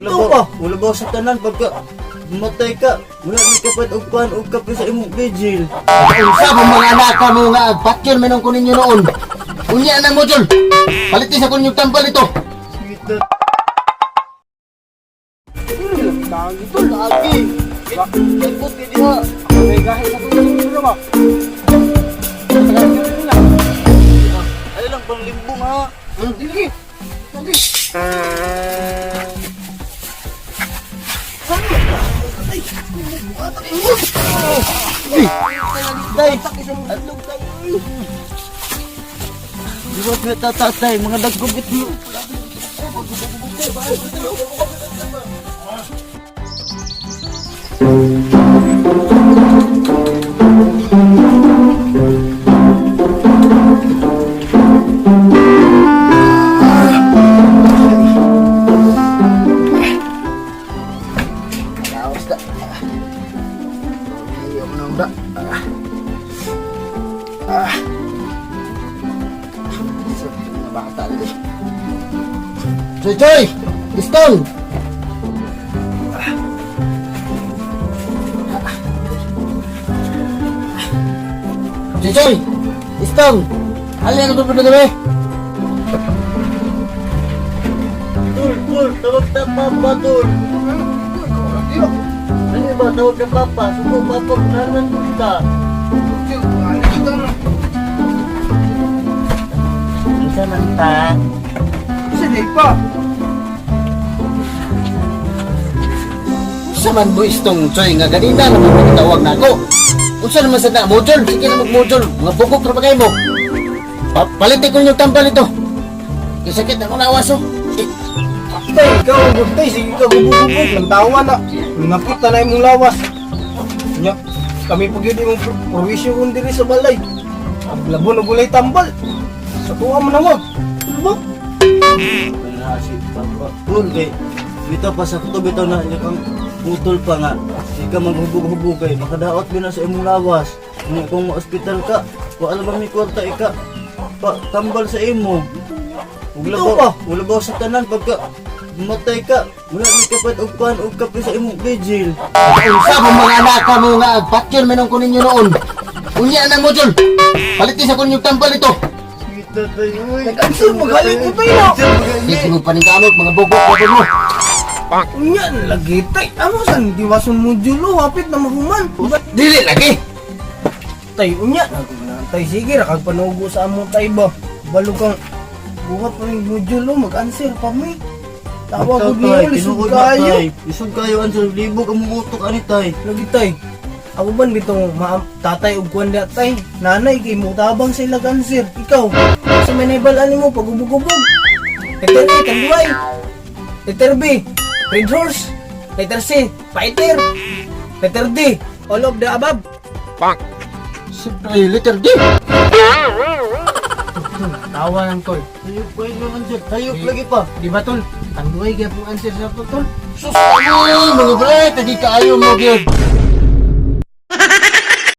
Ito pa, wala ba sa tanan pagka matay ka, wala may kapat og pan og kape sa imong vigil. Unsa mo mga anak ka mo nga patyon menong kunin nyo noon. Unya na mo dyan. Palitin sa kunyong tampal ito. Kita Lagi to, lagi. ikot ka diha. May gahe na to yung ulo mo. Tagal nyo rin lang. Ay lang pang limbong ha. Dili. Lagi. Tay, adlog tayo. Di ba may tatatay, mga dagkubit mo. Lawas na. Ayaw mo nang da. Bata lagi. Choy Choy! Piston! Choy Choy! Piston! Alin ang tulpo na gabi? Tul, tawag na papa, Tul. Ano ba, tawag na papa? Suko, papa, nanan ka. Isa man ta. Kasi di pa. Sa man mo istong Choy nga ganina naman pinatawag na ako. Unsa naman sa na modul? Sige na mag-modul. Mga bukok na bagay mo. Palitin ko yung tampal ito. Kisakit na ko na awas oh. Tay, ikaw, tay, sige ka, bububog. Nang tawa na. Nakita na imong lawas. Nya, kami pag yun imong provisyon kung diri sa balay. Labo na gulay tambal. Sa tuwa mo na mo. Ano ba? Wala si papa. Tul, kay. Bitaw pa sa kuto, bitaw na. Hindi kang putol pa nga. Hindi ka maghubog-hubog kay. Makadaot mo na sa imong lawas. Hindi kung ma-hospital ka. Wala bang may kwarta ika. Tambal sa imo. Wala ba sa tanan pagka matay ka, wala may kapat og pan og kape sa imong vigil. Unsa mo mga anak ka mo nga patyon menong kunin nyo noon. Unya na mo dyan. Palitin sa kunyong tampal ito. Kita tayo uy. Nag-answer mo, galing ko tayo. Hindi mo paningkamot mga bukok na mo. Unya, lagi tay. Ano san? Diwason mo julo, hapit na mahuman. Dili lagi. Tay, unya. Tay, sige, rakagpanugo sa among tay ba? Balog kang buhat pa rin mo julo, mag-answer pa mi. Tawag ko niyo, lisod kayo. Lisod kayo ang libo ka mumutok ani tay. Lagi tay. Ako ban bitong tatay ug kuan da tay. Nanay kay mo tabang sila cancer. Ikaw, sa manibal-an mo pagubog-ubog. Letter A, tanduay. Letter B, red horse. Letter C, fighter. Letter D, all of the above. Siyempre, letter D. Tawa lang tol. Hayop pa yun naman dyan. Hayop lagi pa. Di ba tol? Tanduay kaya pong answer sa to tol. Sus, ano, mga bre, tadi kaayo mo gyud.